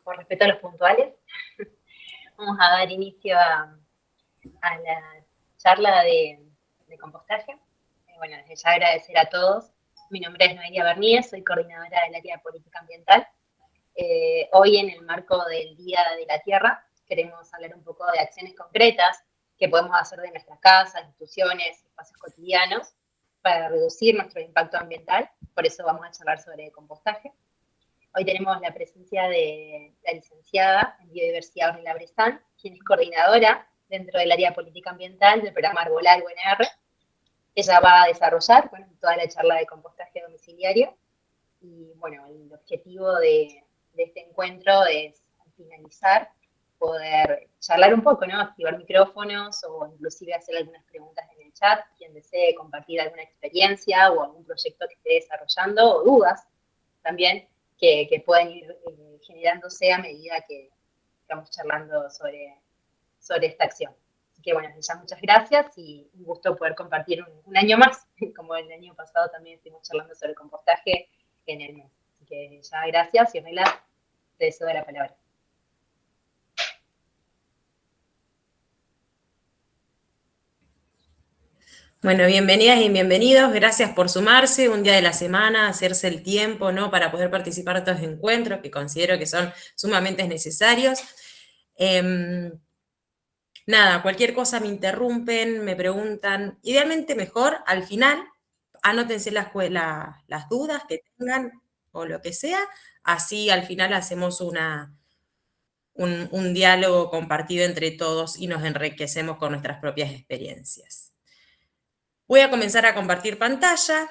por respeto a los puntuales, vamos a dar inicio a la charla de compostaje. Bueno, desde ya agradecer a todos. Mi nombre es Noelia Bernier, soy coordinadora del área de política ambiental. Hoy, en el marco del Día de la Tierra, queremos hablar un poco de acciones concretas que podemos hacer de nuestras casas, instituciones, espacios cotidianos para reducir nuestro impacto ambiental. Por eso vamos a charlar sobre compostaje. Hoy tenemos la presencia de la licenciada en Biodiversidad Ornella Brezán, quien es coordinadora dentro del área de política ambiental del programa Arbolar UNR. Ella va a desarrollar toda la charla de compostaje domiciliario. Y bueno, el objetivo de este encuentro es, al finalizar, poder charlar un poco, ¿no? Activar micrófonos o inclusive hacer algunas preguntas en el chat, quien desee compartir alguna experiencia o algún proyecto que esté desarrollando, o dudas también que pueden ir generándose a medida que estamos charlando sobre esta acción. Así que bueno, ya muchas gracias y un gusto poder compartir un año más, como el año pasado también estuvimos charlando sobre compostaje en el mes. Así que ya gracias y Ornella, te cedo la palabra. Bueno, bienvenidas y bienvenidos, gracias por sumarse un día de la semana, hacerse el tiempo, ¿no?, para poder participar de estos encuentros que considero que son sumamente necesarios. Nada, cualquier cosa me interrumpen, me preguntan, idealmente mejor al final, anótense las dudas que tengan o lo que sea, así al final hacemos un diálogo compartido entre todos y nos enriquecemos con nuestras propias experiencias. Voy a comenzar a compartir pantalla.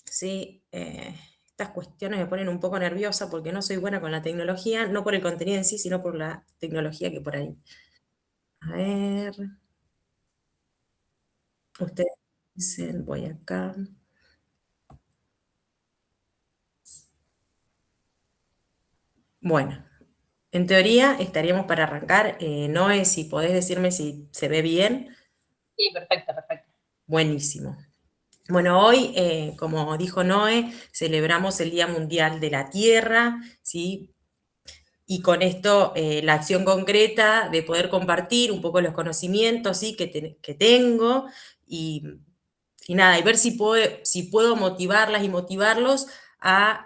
Sí, estas cuestiones me ponen un poco nerviosa porque no soy buena con la tecnología, no por el contenido en sí, sino por la tecnología que por ahí. A ver. Ustedes dicen, voy acá. Bueno, en teoría estaríamos para arrancar. Noé, si podés decirme si se ve bien. Sí, perfecto, perfecto. Buenísimo. Bueno, hoy, como dijo Noé, celebramos el Día Mundial de la Tierra, ¿sí? Y con esto la acción concreta de poder compartir un poco los conocimientos, ¿sí?, que tengo y nada, y ver si puedo motivarlas y motivarlos a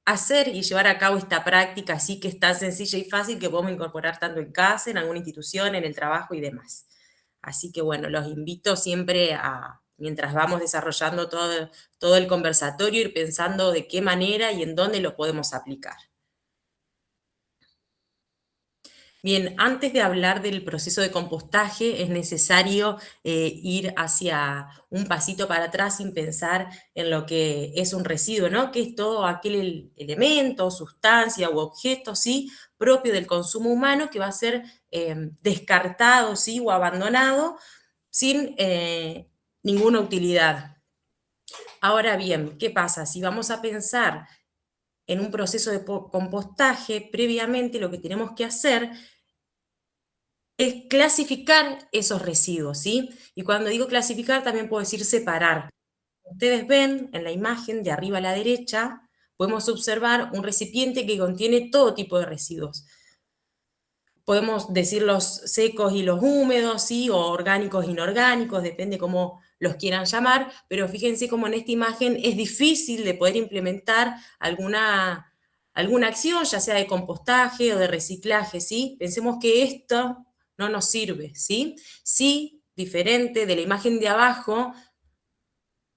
hacer y llevar a cabo esta práctica así que es tan sencilla y fácil que podemos incorporar tanto en casa, en alguna institución, en el trabajo y demás. Así que bueno, los invito siempre a, mientras vamos desarrollando todo el conversatorio, ir pensando de qué manera y en dónde lo podemos aplicar. Bien, antes de hablar del proceso de compostaje es necesario ir hacia un pasito para atrás sin pensar en lo que es un residuo, ¿no? Que es todo aquel elemento, sustancia u objeto, ¿sí?, propio del consumo humano que va a ser descartado, ¿sí?, o abandonado sin ninguna utilidad. Ahora bien, ¿qué pasa? Si vamos a pensar en un proceso de compostaje, previamente lo que tenemos que hacer es clasificar esos residuos, ¿sí? Y cuando digo clasificar también puedo decir separar. Ustedes ven en la imagen de arriba a la derecha, podemos observar un recipiente que contiene todo tipo de residuos. Podemos decir los secos y los húmedos, ¿sí?, o orgánicos e inorgánicos, depende cómo los quieran llamar, pero fíjense cómo en esta imagen es difícil de poder implementar alguna acción, ya sea de compostaje o de reciclaje, ¿sí? Pensemos que esto no nos sirve, ¿sí? Sí, diferente de la imagen de abajo,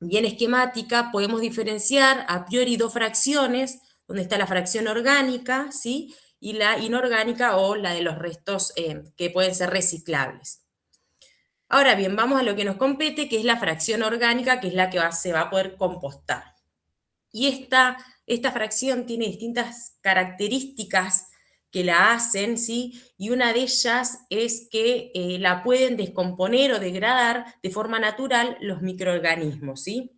bien esquemática, podemos diferenciar a priori dos fracciones, donde está la fracción orgánica, ¿sí?, y la inorgánica o la de los restos que pueden ser reciclables. Ahora bien, vamos a lo que nos compete, que es la fracción orgánica, que es la que se va a poder compostar. Y esta fracción tiene distintas características que la hacen, ¿sí? Y una de ellas es que la pueden descomponer o degradar de forma natural los microorganismos, ¿sí?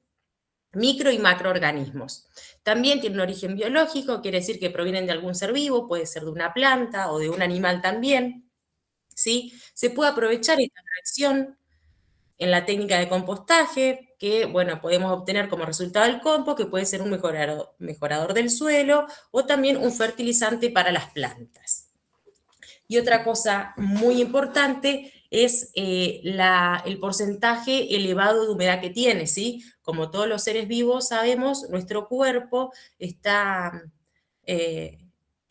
Micro y macroorganismos. También tiene un origen biológico, quiere decir que provienen de algún ser vivo, puede ser de una planta o de un animal también, ¿sí? Se puede aprovechar esta fracción en la técnica de compostaje, que, bueno, podemos obtener como resultado el compost, que puede ser un mejorador del suelo o también un fertilizante para las plantas. Y otra cosa muy importante es el porcentaje elevado de humedad que tiene, ¿sí? Como todos los seres vivos sabemos, nuestro cuerpo está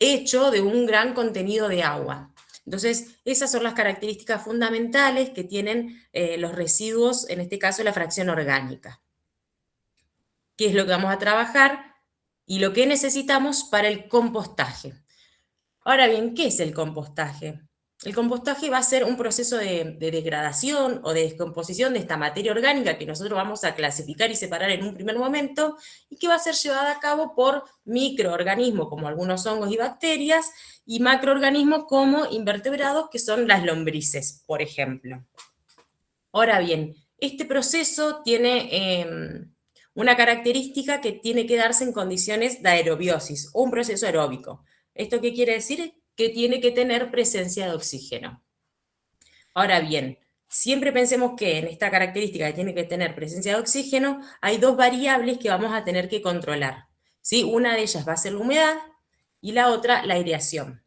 hecho de un gran contenido de agua. Entonces, esas son las características fundamentales que tienen los residuos, en este caso la fracción orgánica. ¿Qué es lo que vamos a trabajar? Y lo que necesitamos para el compostaje. Ahora bien, ¿qué es el compostaje? El compostaje va a ser un proceso de degradación o de descomposición de esta materia orgánica que nosotros vamos a clasificar y separar en un primer momento y que va a ser llevada a cabo por microorganismos como algunos hongos y bacterias y macroorganismos como invertebrados que son las lombrices, por ejemplo. Ahora bien, este proceso tiene una característica que tiene que darse en condiciones de aerobiosis o un proceso aeróbico. ¿Esto qué quiere decir? Que tiene que tener presencia de oxígeno. Ahora bien, siempre pensemos que en esta característica que tiene que tener presencia de oxígeno, hay dos variables que vamos a tener que controlar, ¿sí? Una de ellas va a ser la humedad y la otra la aireación.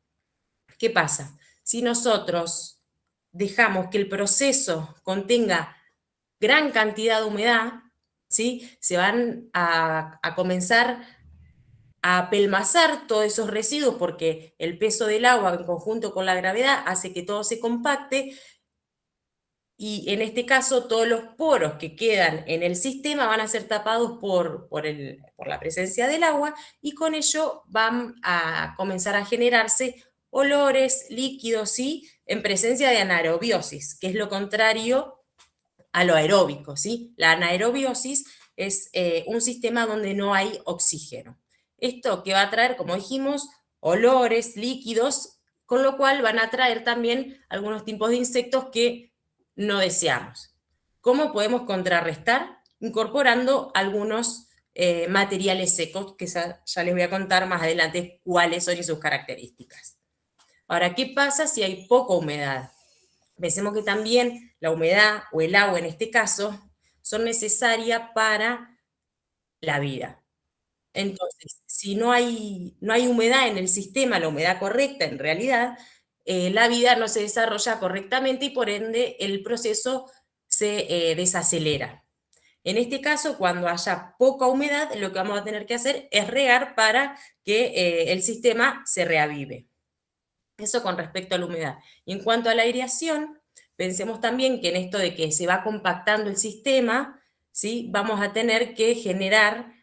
¿Qué pasa? Si nosotros dejamos que el proceso contenga gran cantidad de humedad, ¿sí? Se van a comenzar a apelmazar todos esos residuos porque el peso del agua en conjunto con la gravedad hace que todo se compacte y en este caso todos los poros que quedan en el sistema van a ser tapados por la presencia del agua y con ello van a comenzar a generarse olores, líquidos, ¿sí? En presencia de anaerobiosis, que es lo contrario a lo aeróbico, ¿sí? La anaerobiosis es un sistema donde no hay oxígeno. Esto que va a traer, como dijimos, olores, líquidos, con lo cual van a traer también algunos tipos de insectos que no deseamos. ¿Cómo podemos contrarrestar? Incorporando algunos materiales secos, que ya les voy a contar más adelante cuáles son y sus características. Ahora, ¿qué pasa si hay poca humedad? Pensemos que también la humedad o el agua en este caso son necesarias para la vida. Entonces, si no hay humedad en el sistema, la humedad correcta en realidad, la vida no se desarrolla correctamente y por ende el proceso se desacelera. En este caso, cuando haya poca humedad, lo que vamos a tener que hacer es regar para que el sistema se reavive. Eso con respecto a la humedad. Y en cuanto a la aireación, pensemos también que en esto de que se va compactando el sistema, ¿sí? Vamos a tener que generar,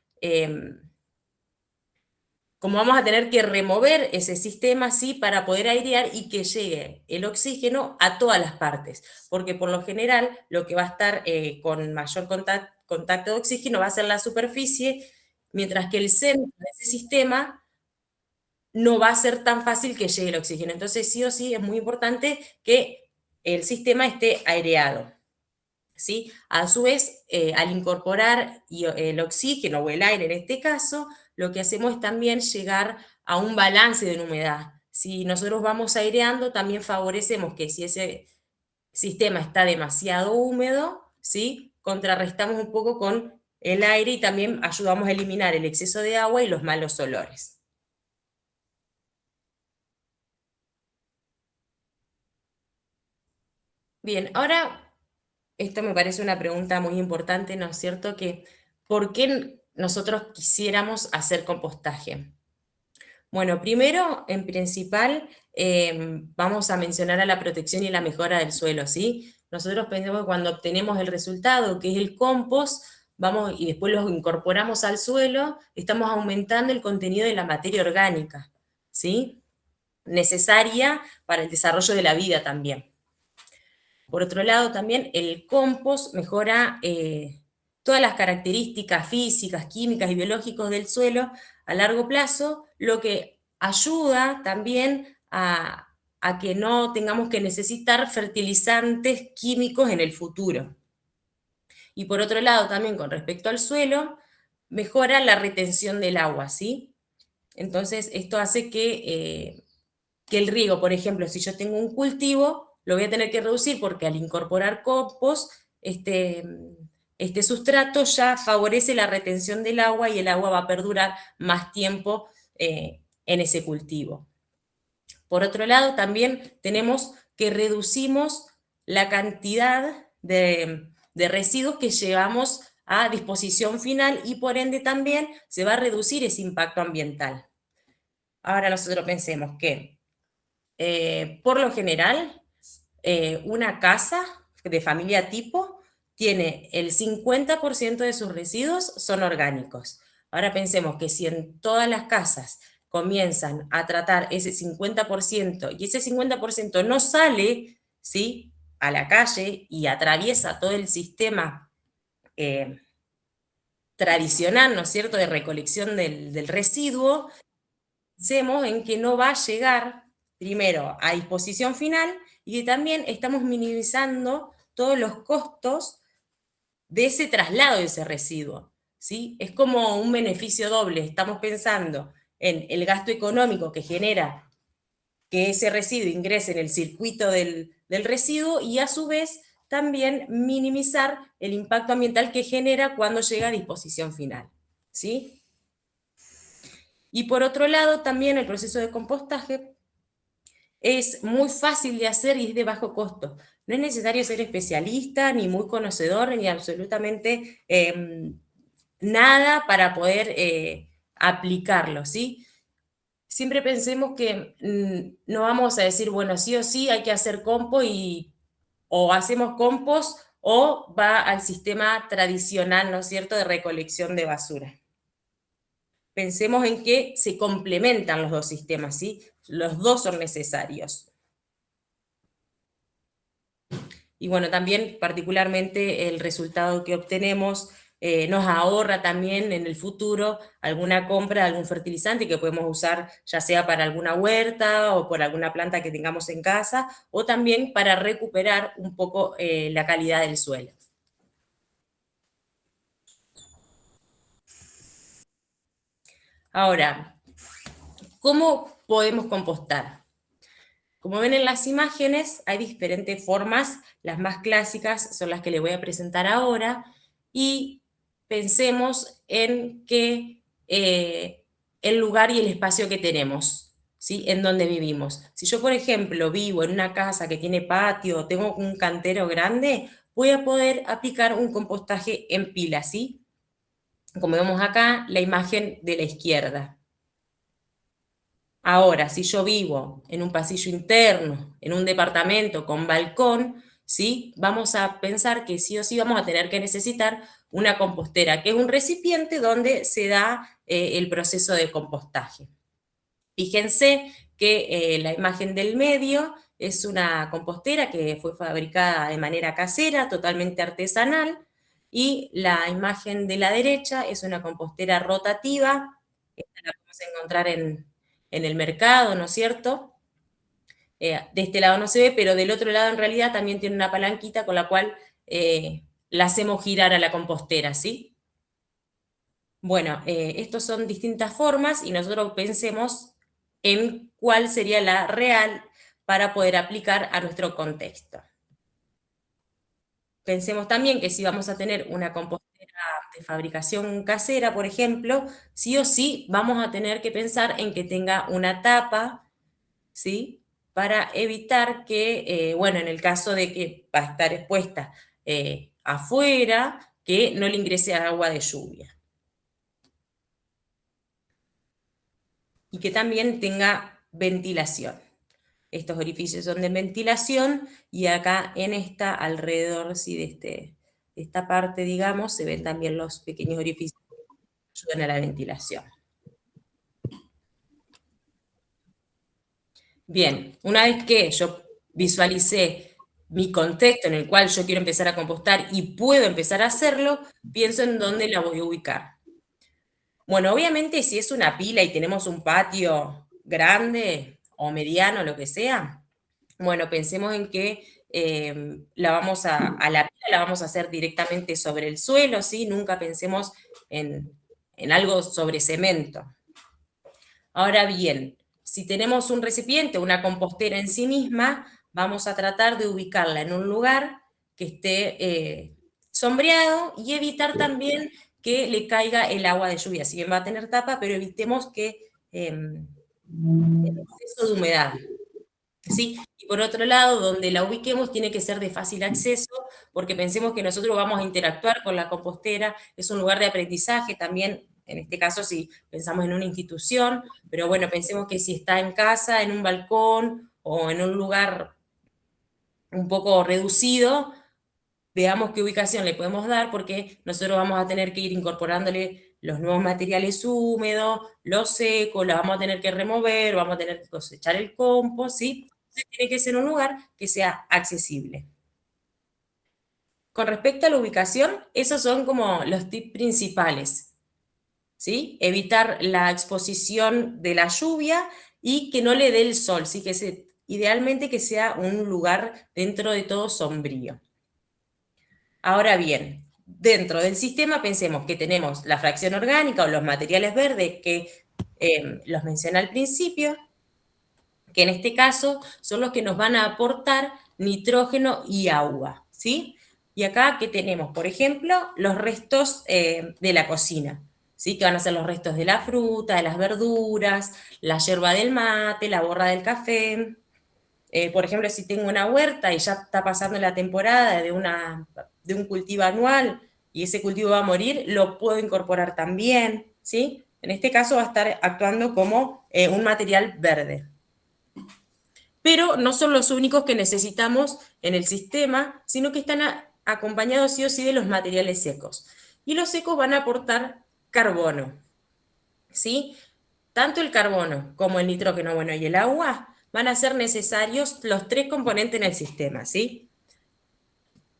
como vamos a tener que remover ese sistema, ¿sí? Para poder airear y que llegue el oxígeno a todas las partes, porque por lo general lo que va a estar con mayor contacto de oxígeno va a ser la superficie, mientras que el centro de ese sistema no va a ser tan fácil que llegue el oxígeno. Entonces, sí o sí, es muy importante que el sistema esté aireado, ¿sí? A su vez, al incorporar el oxígeno o el aire en este caso, lo que hacemos es también llegar a un balance de la humedad. Si nosotros vamos aireando, también favorecemos que si ese sistema está demasiado húmedo, ¿sí? Contrarrestamos un poco con el aire y también ayudamos a eliminar el exceso de agua y los malos olores. Bien, ahora esto me parece una pregunta muy importante, ¿no es cierto? Que ¿por qué nosotros quisiéramos hacer compostaje? Bueno, primero, en principal, vamos a mencionar a la protección y la mejora del suelo, ¿sí? Nosotros pensamos que cuando obtenemos el resultado, que es el compost, vamos y después lo incorporamos al suelo, estamos aumentando el contenido de la materia orgánica, ¿sí? Necesaria para el desarrollo de la vida también. Por otro lado, también el compost mejora todas las características físicas, químicas y biológicas del suelo a largo plazo, lo que ayuda también a que no tengamos que necesitar fertilizantes químicos en el futuro. Y por otro lado, también con respecto al suelo, mejora la retención del agua, ¿sí? Entonces, esto hace que el riego, por ejemplo, si yo tengo un cultivo, lo voy a tener que reducir porque al incorporar compost este sustrato ya favorece la retención del agua y el agua va a perdurar más tiempo en ese cultivo. Por otro lado, también tenemos que reducimos la cantidad de residuos que llevamos a disposición final y por ende también se va a reducir ese impacto ambiental. Ahora nosotros pensemos que, por lo general, una casa de familia tipo tiene el 50% de sus residuos son orgánicos. Ahora pensemos que si en todas las casas comienzan a tratar ese 50% y ese 50% no sale, ¿sí?, a la calle y atraviesa todo el sistema tradicional, ¿no es cierto?, de recolección del residuo, pensemos en que no va a llegar primero a disposición final y que también estamos minimizando todos los costos de ese traslado de ese residuo, ¿sí? Es como un beneficio doble, estamos pensando en el gasto económico que genera que ese residuo ingrese en el circuito del residuo y a su vez también minimizar el impacto ambiental que genera cuando llega a disposición final, ¿sí? Y por otro lado, también el proceso de compostaje es muy fácil de hacer y es de bajo costo. No es necesario ser especialista, ni muy conocedor, ni absolutamente nada para poder aplicarlo, ¿sí? Siempre pensemos que no vamos a decir, bueno, sí o sí hay que hacer compost o hacemos compost o va al sistema tradicional, ¿no es cierto?, de recolección de basura. Pensemos en que se complementan los dos sistemas, ¿sí? Los dos son necesarios. Y bueno, también particularmente el resultado que obtenemos nos ahorra también en el futuro alguna compra de algún fertilizante que podemos usar ya sea para alguna huerta o por alguna planta que tengamos en casa, o también para recuperar un poco la calidad del suelo. Ahora, ¿cómo podemos compostar? Como ven en las imágenes, hay diferentes formas, las más clásicas son las que les voy a presentar ahora, y pensemos en que el lugar y el espacio que tenemos, ¿sí?, en donde vivimos. Si yo, por ejemplo, vivo en una casa que tiene patio, tengo un cantero grande, voy a poder aplicar un compostaje en pila, ¿sí? Como vemos acá, la imagen de la izquierda. Ahora, si yo vivo en un pasillo interno, en un departamento con balcón, ¿sí?, vamos a pensar que sí o sí vamos a tener que necesitar una compostera, que es un recipiente donde se da el proceso de compostaje. Fíjense que la imagen del medio es una compostera que fue fabricada de manera casera, totalmente artesanal, y la imagen de la derecha es una compostera rotativa, esta la podemos encontrar en el mercado, ¿no es cierto? De este lado no se ve, pero del otro lado en realidad también tiene una palanquita con la cual la hacemos girar a la compostera, ¿sí? Bueno, estos son distintas formas y nosotros pensemos en cuál sería la real para poder aplicar a nuestro contexto. Pensemos también que si vamos a tener una compostera de fabricación casera, por ejemplo, sí o sí vamos a tener que pensar en que tenga una tapa, ¿sí?, para evitar que, bueno, en el caso de que va a estar expuesta afuera, que no le ingrese agua de lluvia. Y que también tenga ventilación. Estos orificios son de ventilación y acá en esta, alrededor, ¿sí?, de esta parte, digamos, se ven también los pequeños orificios que ayudan a la ventilación. Bien, una vez que yo visualicé mi contexto en el cual yo quiero empezar a compostar y puedo empezar a hacerlo, pienso en dónde la voy a ubicar. Bueno, obviamente si es una pila y tenemos un patio grande o mediano, lo que sea, bueno, pensemos en que a la pila la vamos a hacer directamente sobre el suelo, ¿sí? Nunca pensemos en algo sobre cemento. Ahora bien, si tenemos un recipiente, una compostera en sí misma, vamos a tratar de ubicarla en un lugar que esté sombreado y evitar también que le caiga el agua de lluvia. Si bien va a tener tapa, pero evitemos que el exceso de humedad. ¿Sí? Y por otro lado, donde la ubiquemos tiene que ser de fácil acceso, porque pensemos que nosotros vamos a interactuar con la compostera, es un lugar de aprendizaje también, en este caso si pensamos en una institución, pero bueno, pensemos que si está en casa, en un balcón o en un lugar un poco reducido, veamos qué ubicación le podemos dar, porque nosotros vamos a tener que ir incorporándole los nuevos materiales húmedos, los secos, los vamos a tener que remover, vamos a tener que cosechar el compost, ¿sí? Entonces tiene que ser un lugar que sea accesible. Con respecto a la ubicación, esos son como los tips principales, ¿sí? Evitar la exposición de la lluvia y que no le dé el sol, ¿sí? Idealmente que sea un lugar dentro de todo sombrío. Ahora bien, dentro del sistema pensemos que tenemos la fracción orgánica o los materiales verdes que los mencioné al principio, que en este caso son los que nos van a aportar nitrógeno y agua, ¿sí? Y acá que tenemos, por ejemplo, los restos de la cocina, ¿sí? Que van a ser los restos de la fruta, de las verduras, la yerba del mate, la borra del café. Por ejemplo, si tengo una huerta y ya está pasando la temporada de un cultivo anual y ese cultivo va a morir, lo puedo incorporar también, ¿sí? En este caso va a estar actuando como un material verde. Pero no son los únicos que necesitamos en el sistema, sino que están acompañados sí o sí de los materiales secos. Y los secos van a aportar carbono, ¿sí? Tanto el carbono como el nitrógeno, bueno, y el agua van a ser necesarios los tres componentes en el sistema, ¿sí?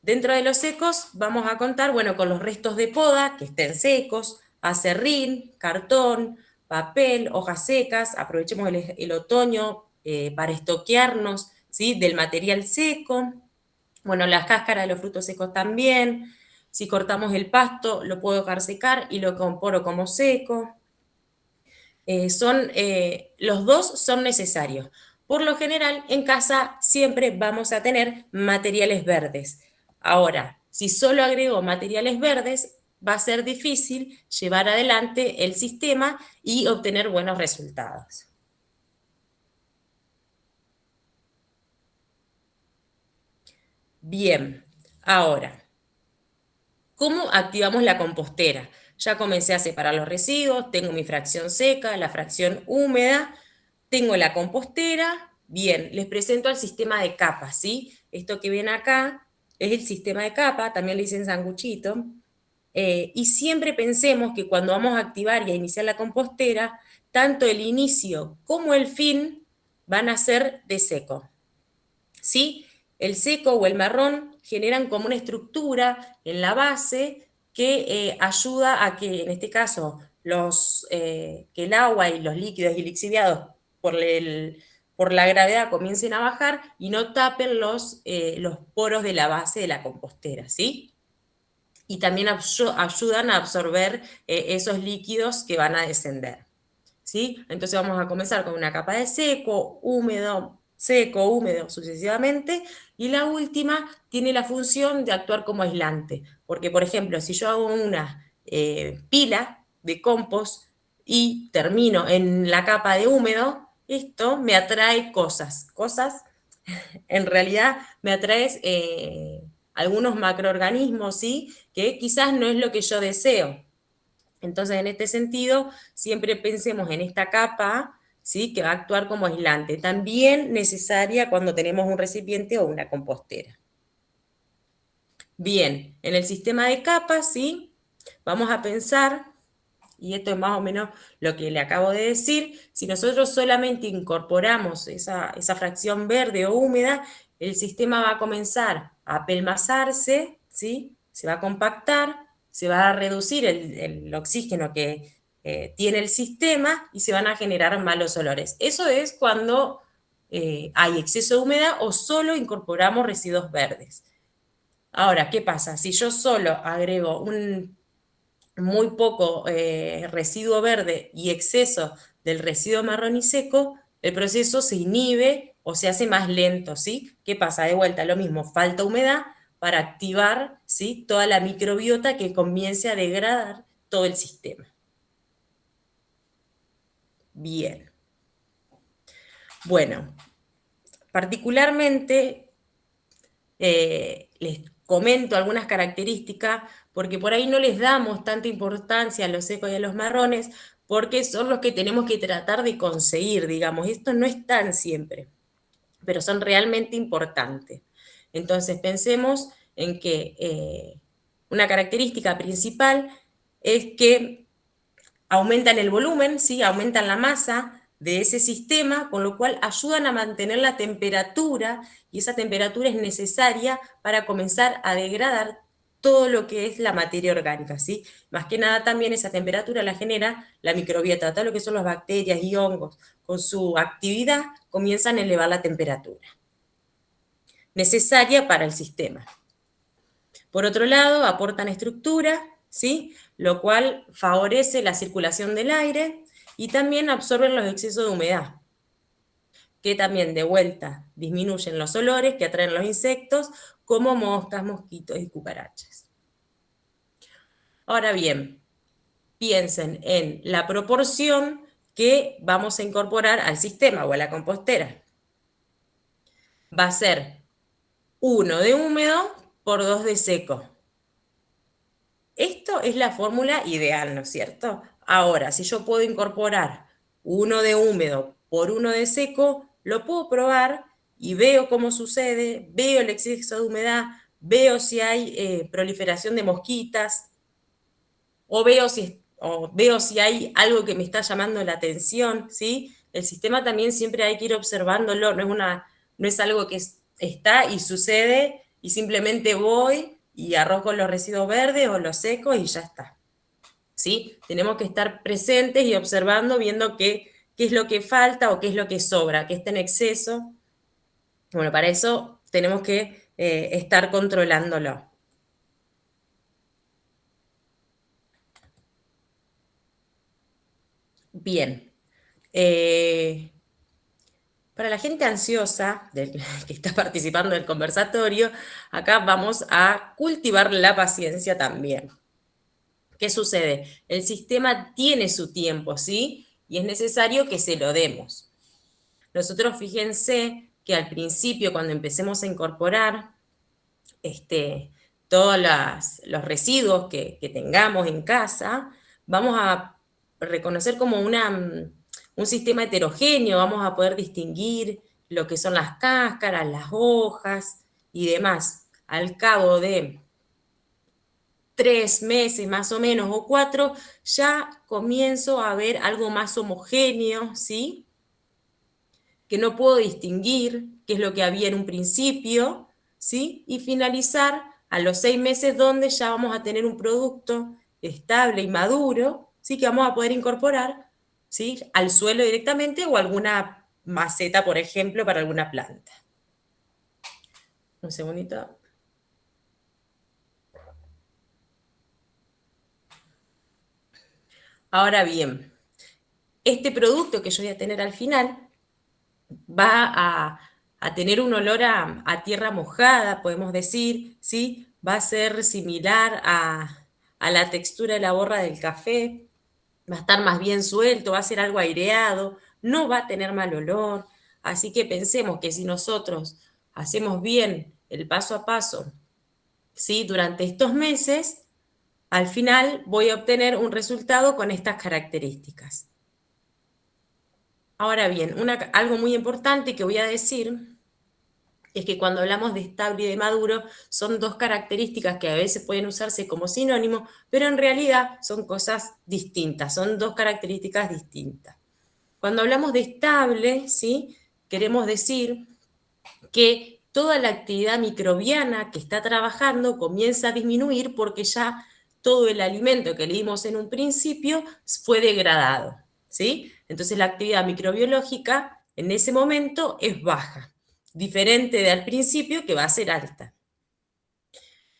Dentro de los secos vamos a contar, bueno, con los restos de poda que estén secos, acerrín, cartón, papel, hojas secas, aprovechemos el otoño para estoquearnos, ¿sí? Del material seco, bueno, las cáscaras de los frutos secos también, si cortamos el pasto lo puedo dejar secar y lo incorporo como seco. Los dos son necesarios. Por lo general, en casa siempre vamos a tener materiales verdes. Ahora, si solo agrego materiales verdes, va a ser difícil llevar adelante el sistema y obtener buenos resultados. Bien, ahora, ¿cómo activamos la compostera? Ya comencé a separar los residuos, tengo mi fracción seca, la fracción húmeda, tengo la compostera. Bien, les presento el sistema de capas, ¿sí? Esto que ven acá es el sistema de capa, también le dicen sanguchito. Y siempre pensemos que cuando vamos a activar y a iniciar la compostera, tanto el inicio como el fin van a ser de seco, ¿sí? El seco o el marrón generan como una estructura en la base que ayuda a que, en este caso, que el agua y los líquidos y lixiviados por la gravedad comiencen a bajar y no tapen los poros de la base de la compostera, ¿sí? Y también ayudan a absorber esos líquidos que van a descender, ¿sí? Entonces vamos a comenzar con una capa de seco, húmedo, sucesivamente, y la última tiene la función de actuar como aislante, porque por ejemplo, si yo hago una pila de compost y termino en la capa de húmedo, esto me atrae cosas, en realidad me atrae algunos macroorganismos, ¿sí? Que quizás no es lo que yo deseo. Entonces, en este sentido, siempre pensemos en esta capa, ¿sí? Que va a actuar como aislante, también necesaria cuando tenemos un recipiente o una compostera. Bien, en el sistema de capas, ¿sí? Vamos a pensar, y esto es más o menos lo que le acabo de decir, si nosotros solamente incorporamos esa fracción verde o húmeda, el sistema va a comenzar a apelmazarse, ¿sí? Se va a compactar, se va a reducir el oxígeno que tiene el sistema y se van a generar malos olores. Eso es cuando hay exceso de humedad o solo incorporamos residuos verdes. Ahora, ¿qué pasa? Si yo solo agrego un muy poco residuo verde y exceso del residuo marrón y seco, el proceso se inhibe o se hace más lento, ¿sí? ¿Qué pasa? De vuelta, lo mismo, falta humedad, para activar, ¿sí?, toda la microbiota que comience a degradar todo el sistema. Bien. Bueno, particularmente les comento algunas características porque por ahí no les damos tanta importancia a los secos y a los marrones porque son los que tenemos que tratar de conseguir, digamos. Esto no están siempre, pero son realmente importantes. Entonces pensemos en que una característica principal es que aumentan el volumen, ¿sí?, aumentan la masa de ese sistema, con lo cual ayudan a mantener la temperatura, y esa temperatura es necesaria para comenzar a degradar todo lo que es la materia orgánica, ¿sí? Más que nada también esa temperatura la genera la microbiota, todo lo que son las bacterias y hongos, con su actividad comienzan a elevar la temperatura necesaria para el sistema. Por otro lado, aportan estructura, ¿sí?, lo cual favorece la circulación del aire y también absorben los excesos de humedad, que también de vuelta disminuyen los olores que atraen los insectos, como moscas, mosquitos y cucarachas. Ahora bien, piensen en la proporción que vamos a incorporar al sistema o a la compostera. Va a ser 1 de húmedo por 2 de seco. Esto es la fórmula ideal, ¿no es cierto? Ahora, si yo puedo incorporar 1 de húmedo por 1 de seco, lo puedo probar y veo cómo sucede, veo el exceso de humedad, veo si hay proliferación de mosquitas, o veo si hay algo que me está llamando la atención, ¿sí? El sistema también siempre hay que ir observándolo, no es algo que está y sucede y simplemente voy y arrojo los residuos verdes o los secos y ya está, ¿sí? Tenemos que estar presentes y observando, viendo qué es lo que falta o qué es lo que sobra, qué está en exceso. Bueno, para eso tenemos que estar controlándolo. Bien. Para la gente ansiosa, que está participando del conversatorio, acá vamos a cultivar la paciencia también. ¿Qué sucede? El sistema tiene su tiempo, ¿sí? Y es necesario que se lo demos. Nosotros fíjense que al principio, cuando empecemos a incorporar todos los residuos que tengamos en casa, vamos a reconocer como un sistema heterogéneo, vamos a poder distinguir lo que son las cáscaras, las hojas y demás. Al cabo de 3 meses más o menos, o 4, ya comienzo a ver algo más homogéneo, ¿sí?, que no puedo distinguir qué es lo que había en un principio, ¿sí?, y finalizar a los 6 meses donde ya vamos a tener un producto estable y maduro, ¿sí?, que vamos a poder incorporar, ¿sí?, al suelo directamente o alguna maceta, por ejemplo, para alguna planta. Un segundito. Ahora bien, este producto que yo voy a tener al final va a tener un olor a tierra mojada, podemos decir, ¿sí? Va a ser similar a la textura de la borra del café, va a estar más bien suelto, va a ser algo aireado, no va a tener mal olor. Así que pensemos que si nosotros hacemos bien el paso a paso, ¿sí?, durante estos meses, al final voy a obtener un resultado con estas características. Ahora bien, algo muy importante que voy a decir es que cuando hablamos de estable y de maduro son dos características que a veces pueden usarse como sinónimo, pero en realidad son cosas distintas, son dos características distintas. Cuando hablamos de estable, ¿sí?, queremos decir que toda la actividad microbiana que está trabajando comienza a disminuir porque ya todo el alimento que le dimos en un principio fue degradado, ¿sí? Entonces la actividad microbiológica en ese momento es baja, diferente de al principio que va a ser alta.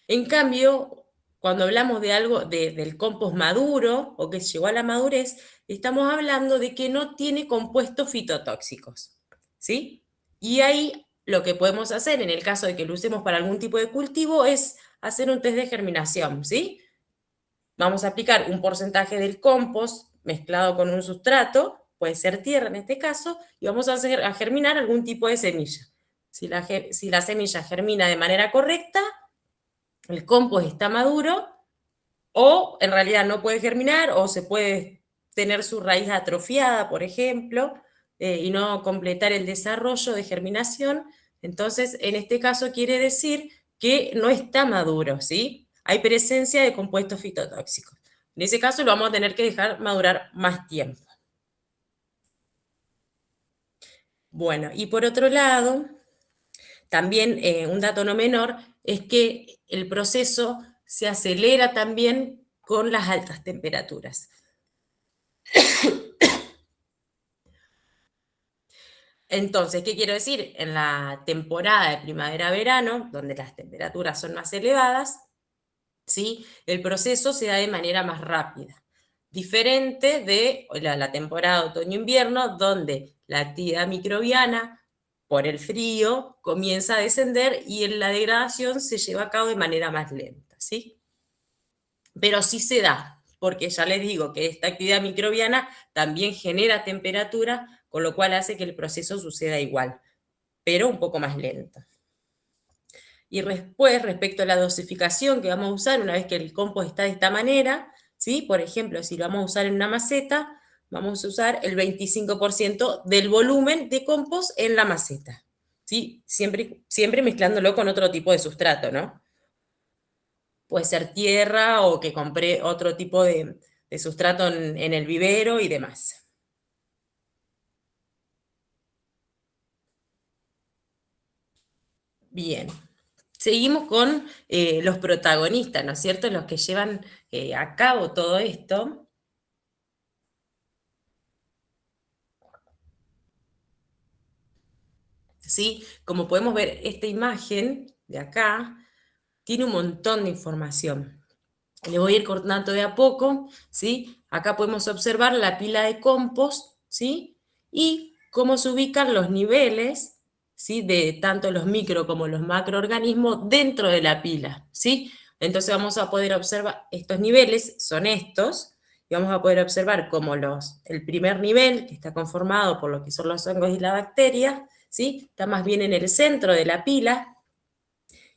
En cambio, cuando hablamos de algo del compost maduro o que llegó a la madurez, estamos hablando de que no tiene compuestos fitotóxicos, ¿sí? Y ahí lo que podemos hacer en el caso de que lo usemos para algún tipo de cultivo es hacer un test de germinación, ¿sí? Vamos a aplicar un porcentaje del compost mezclado con un sustrato, puede ser tierra en este caso, y vamos a germinar algún tipo de semilla. Si la semilla germina de manera correcta, el compost está maduro, o en realidad no puede germinar, o se puede tener su raíz atrofiada, por ejemplo, y no completar el desarrollo de germinación. Entonces, en este caso quiere decir que no está maduro, ¿sí? Hay presencia de compuestos fitotóxicos. En ese caso lo vamos a tener que dejar madurar más tiempo. Bueno, y por otro lado, también un dato no menor es que el proceso se acelera también con las altas temperaturas. Entonces, ¿qué quiero decir? En la temporada de primavera-verano, donde las temperaturas son más elevadas, ¿sí? El proceso se da de manera más rápida, diferente de la temporada otoño-invierno, donde la actividad microbiana, por el frío, comienza a descender y la degradación se lleva a cabo de manera más lenta, ¿sí? Pero sí se da, porque ya les digo que esta actividad microbiana también genera temperatura, con lo cual hace que el proceso suceda igual, pero un poco más lento. Y después, respecto a la dosificación que vamos a usar, una vez que el compost está de esta manera, ¿sí? Por ejemplo, si lo vamos a usar en una maceta, vamos a usar el 25% del volumen de compost en la maceta, ¿sí? Siempre mezclándolo con otro tipo de sustrato, ¿no? Puede ser tierra o que compré otro tipo de sustrato en el vivero y demás. Bien. Seguimos con los protagonistas, ¿no es cierto? Los que llevan a cabo todo esto. ¿Sí? Como podemos ver, esta imagen de acá tiene un montón de información. Le voy a ir cortando de a poco, ¿sí? Acá podemos observar la pila de compost, ¿sí? Y cómo se ubican los niveles, ¿sí? De tanto los micro como los macroorganismos dentro de la pila, ¿sí? Entonces vamos a poder observar, estos niveles son estos, y vamos a poder observar cómo el primer nivel, que está conformado por lo que son los hongos y la bacteria, ¿sí? Está más bien en el centro de la pila,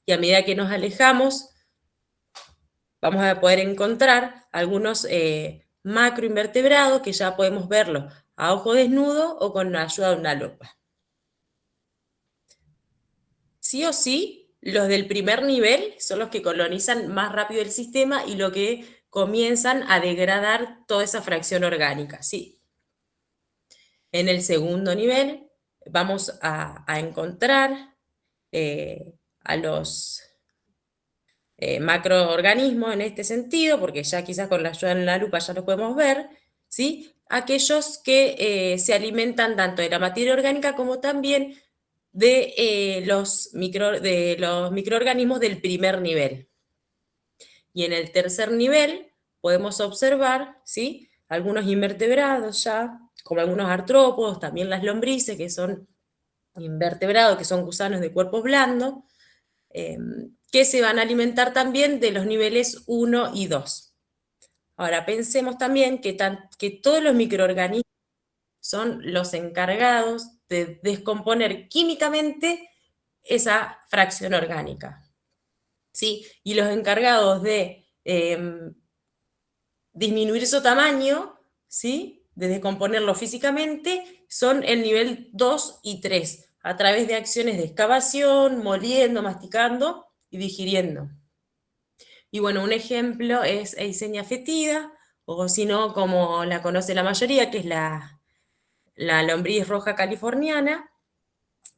y a medida que nos alejamos, vamos a poder encontrar algunos macroinvertebrados que ya podemos verlos a ojo desnudo o con la ayuda de una lupa. Sí o sí, los del primer nivel son los que colonizan más rápido el sistema y lo que comienzan a degradar toda esa fracción orgánica, ¿sí? En el segundo nivel vamos a encontrar a los macroorganismos en este sentido, porque ya quizás con la ayuda de la lupa ya lo podemos ver, ¿sí? Aquellos que se alimentan tanto de la materia orgánica como también de los microorganismos del primer nivel. Y en el tercer nivel podemos observar, ¿sí? Algunos invertebrados ya, como algunos artrópodos, también las lombrices, que son invertebrados, que son gusanos de cuerpos blandos, que se van a alimentar también de los niveles 1 y 2. Ahora, pensemos también que todos los microorganismos son los encargados de descomponer químicamente esa fracción orgánica, ¿sí? Y los encargados de disminuir su tamaño, ¿sí? De descomponerlo físicamente, son el nivel 2 y 3, a través de acciones de excavación, moliendo, masticando y digiriendo. Y bueno, un ejemplo es Eisenia fetida, o si no, como la conoce la mayoría, que es la lombriz roja californiana,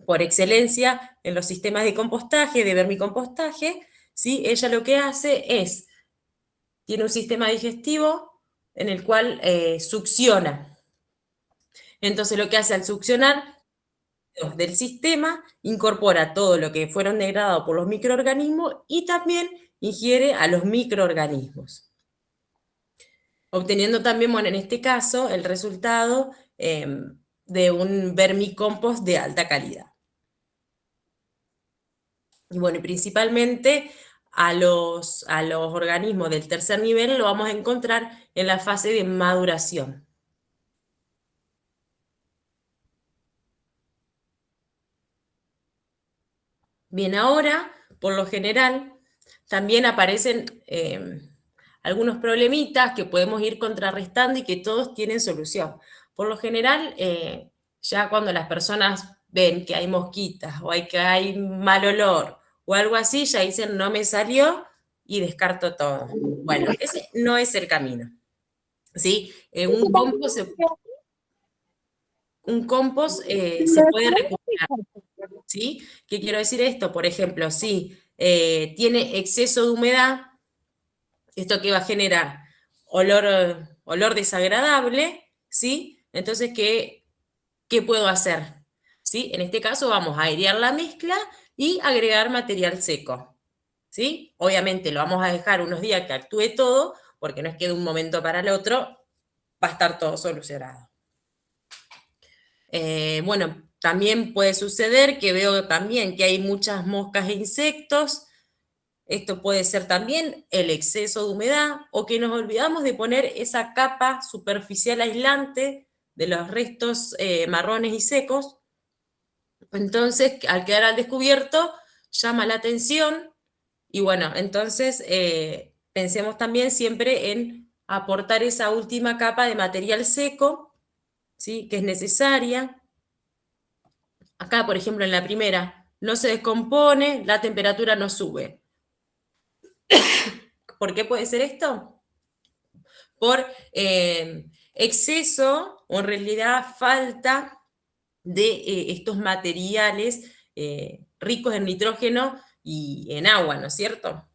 por excelencia en los sistemas de compostaje, de vermicompostaje, ¿sí? Ella lo que hace es, tiene un sistema digestivo en el cual succiona. Entonces lo que hace al succionar del sistema, incorpora todo lo que fueron degradados por los microorganismos y también ingiere a los microorganismos, obteniendo también, bueno, en este caso, el resultado de un vermicompost de alta calidad. Y bueno, y principalmente a los organismos del tercer nivel lo vamos a encontrar en la fase de maduración. Bien, ahora, por lo general, también aparecen algunos problemitas que podemos ir contrarrestando y que todos tienen solución. Por lo general, ya cuando las personas ven que hay mosquitas o que hay mal olor o algo así, ya dicen no me salió y descarto todo. Bueno, ese no es el camino. ¿Sí? Un compost se puede recuperar. ¿Sí? ¿Qué quiero decir esto? Por ejemplo, si tiene exceso de humedad, ¿esto qué va a generar? Olor desagradable, ¿sí? Entonces, ¿qué puedo hacer? ¿Sí? En este caso vamos a airear la mezcla y agregar material seco, ¿sí? Obviamente lo vamos a dejar unos días que actúe todo, porque no es que de un momento para el otro va a estar todo solucionado. Bueno, también puede suceder que veo también que hay muchas moscas e insectos. Esto puede ser también el exceso de humedad o que nos olvidamos de poner esa capa superficial aislante de los restos marrones y secos. Entonces, al quedar al descubierto, llama la atención y bueno, entonces pensemos también siempre en aportar esa última capa de material seco, ¿sí? Que es necesaria. Acá, por ejemplo, en la primera, no se descompone, la temperatura no sube. ¿Por qué puede ser esto? Por exceso o en realidad falta de estos materiales ricos en nitrógeno y en agua, ¿no es cierto?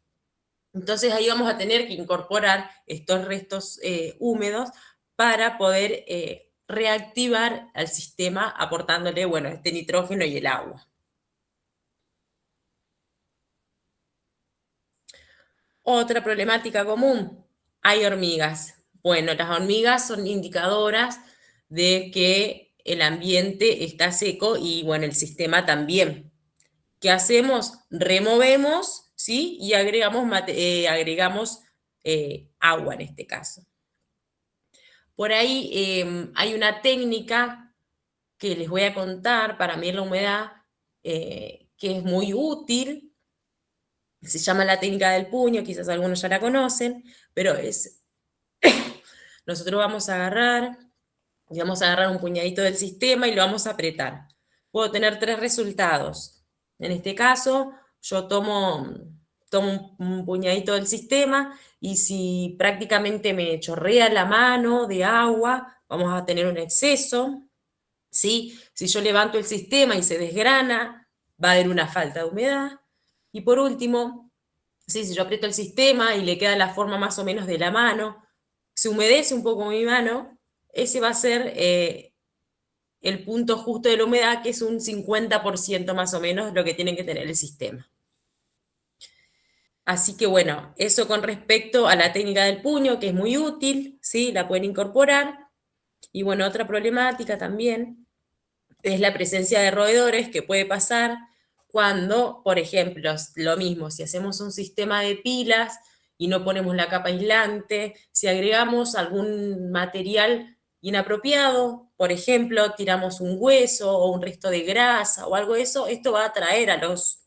Entonces ahí vamos a tener que incorporar estos restos húmedos para poder reactivar al sistema aportándole, bueno, este nitrógeno y el agua. Otra problemática común, hay hormigas. Bueno, las hormigas son indicadoras de que el ambiente está seco y bueno, el sistema también. ¿Qué hacemos? Removemos, ¿sí? Y agregamos agua en este caso. Por ahí hay una técnica que les voy a contar para medir la humedad que es muy útil. Se llama la técnica del puño, quizás algunos ya la conocen, pero nosotros vamos a agarrar, y vamos a agarrar un puñadito del sistema y lo vamos a apretar. Puedo tener tres resultados. En este caso, yo tomo un puñadito del sistema y si prácticamente me chorrea la mano de agua, vamos a tener un exceso, ¿sí? Si yo levanto el sistema y se desgrana, va a haber una falta de humedad. Y por último, ¿sí? Si yo aprieto el sistema y le queda la forma más o menos de la mano, se humedece un poco mi mano, ese va a ser el punto justo de la humedad, que es un 50% más o menos lo que tiene que tener el sistema. Así que bueno, eso con respecto a la técnica del puño, que es muy útil, ¿sí? La pueden incorporar. Y bueno, otra problemática también es la presencia de roedores que puede pasar cuando, por ejemplo, lo mismo, si hacemos un sistema de pilas y no ponemos la capa aislante, si agregamos algún material inapropiado, por ejemplo, tiramos un hueso o un resto de grasa o algo de eso, esto va a atraer a los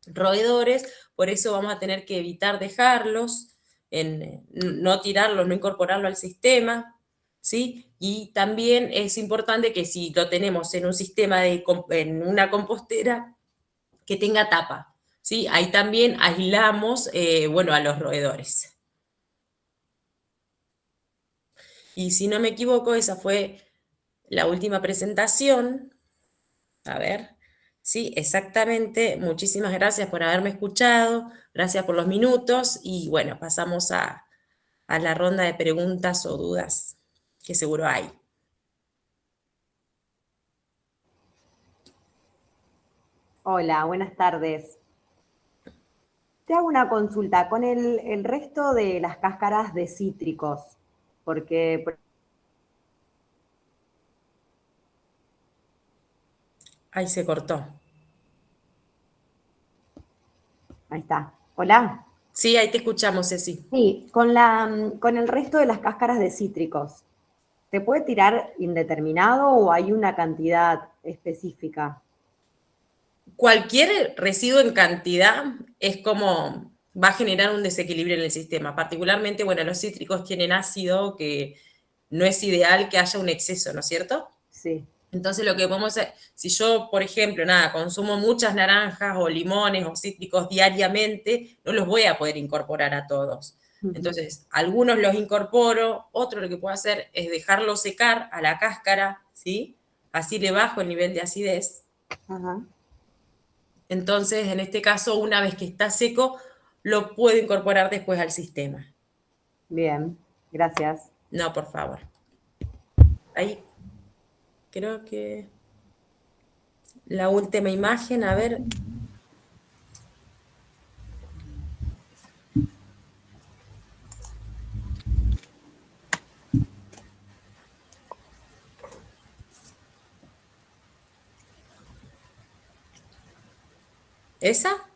roedores, por eso vamos a tener que evitar dejarlos, no tirarlos, no incorporarlo al sistema, ¿sí? Y también es importante que si lo tenemos en un sistema, en una compostera, que tenga tapa, ¿sí? Ahí también aislamos, bueno, a los roedores. Y si no me equivoco, esa fue la última presentación. A ver, sí, exactamente. Muchísimas gracias por haberme escuchado, gracias por los minutos y bueno, pasamos a la ronda de preguntas o dudas, que seguro hay. Hola, buenas tardes. Te hago una consulta con el resto de las cáscaras de cítricos, porque Ahí se cortó. Ahí está. Hola. Sí, ahí te escuchamos, Ceci. Sí, con el resto de las cáscaras de cítricos, ¿se puede tirar indeterminado o hay una cantidad específica? Cualquier residuo en cantidad es como va a generar un desequilibrio en el sistema. Particularmente, bueno, los cítricos tienen ácido que no es ideal que haya un exceso, ¿no es cierto? Sí. Entonces lo que podemos hacer, si yo, por ejemplo, consumo muchas naranjas o limones o cítricos diariamente, no los voy a poder incorporar a todos. Entonces, algunos los incorporo, otro lo que puedo hacer es dejarlo secar a la cáscara, ¿sí? Así le bajo el nivel de acidez. Ajá. Entonces, en este caso, una vez que está seco, lo puedo incorporar después al sistema. Bien, gracias. No, por favor. Ahí creo que la última imagen, a ver. ¿Esa?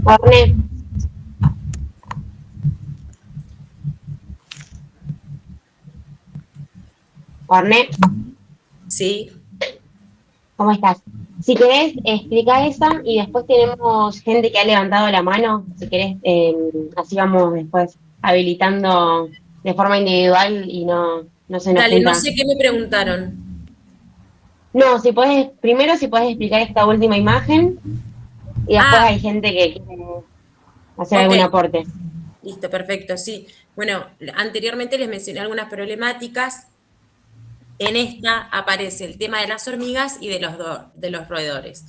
Orne, Orne, Sí. ¿cómo estás? Si querés, explica esa y después tenemos gente que ha levantado la mano. Si querés, así vamos después habilitando de forma individual y no se nos Dale, no junta. sé qué me preguntaron. No, si podés, primero si podés explicar esta última imagen y después Ah, hay gente que quiere hacer ok. algún aporte. Listo, perfecto, sí. Bueno, anteriormente les mencioné algunas problemáticas. En esta aparece el tema de las hormigas y de los roedores.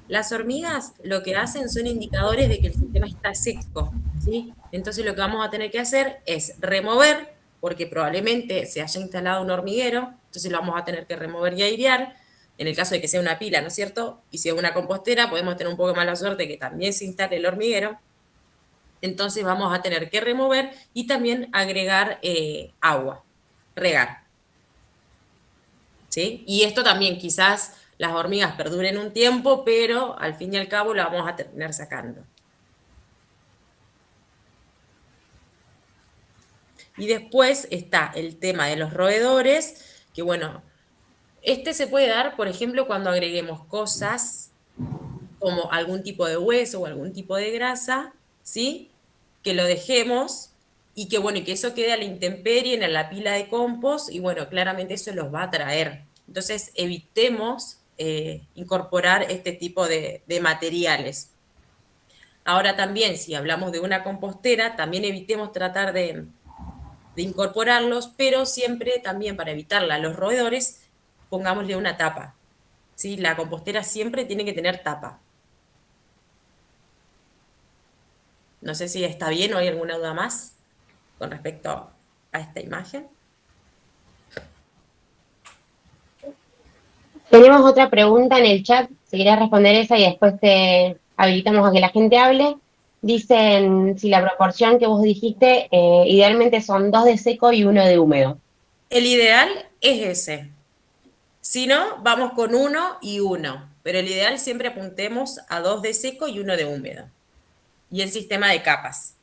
Las hormigas lo que hacen son indicadores de que el sistema está seco, ¿sí? Entonces lo que vamos a tener que hacer es remover, porque probablemente se haya instalado un hormiguero, entonces lo vamos a tener que remover y airear, en el caso de que sea una pila, ¿no es cierto? Y si es una compostera, podemos tener un poco mala suerte que también se instale el hormiguero. Entonces vamos a tener que remover y también agregar agua, regar. ¿Sí? Y esto también quizás las hormigas perduren un tiempo, pero al fin y al cabo la vamos a terminar sacando. Y después está el tema de los roedores, que bueno, este se puede dar, por ejemplo, cuando agreguemos cosas como algún tipo de hueso o algún tipo de grasa, ¿sí? Que lo dejemos y que bueno, y que eso quede a la intemperie en la pila de compost y bueno, claramente eso los va a traer. Entonces, evitemos incorporar este tipo de materiales. Ahora también, si hablamos de una compostera, también evitemos tratar de incorporarlos, pero siempre también para evitarla a los roedores, pongámosle una tapa. ¿Sí? La compostera siempre tiene que tener tapa. No sé si está bien o hay alguna duda más con respecto a esta imagen. Tenemos otra pregunta en el chat, si querés responder esa y después te habilitamos a que la gente hable. Dicen si la proporción que vos dijiste, idealmente son 2 de seco y 1 de húmedo. El ideal es ese. Si no, vamos con 1 y 1. Pero el ideal siempre apuntemos a 2 de seco y 1 de húmedo. Y el sistema de capas.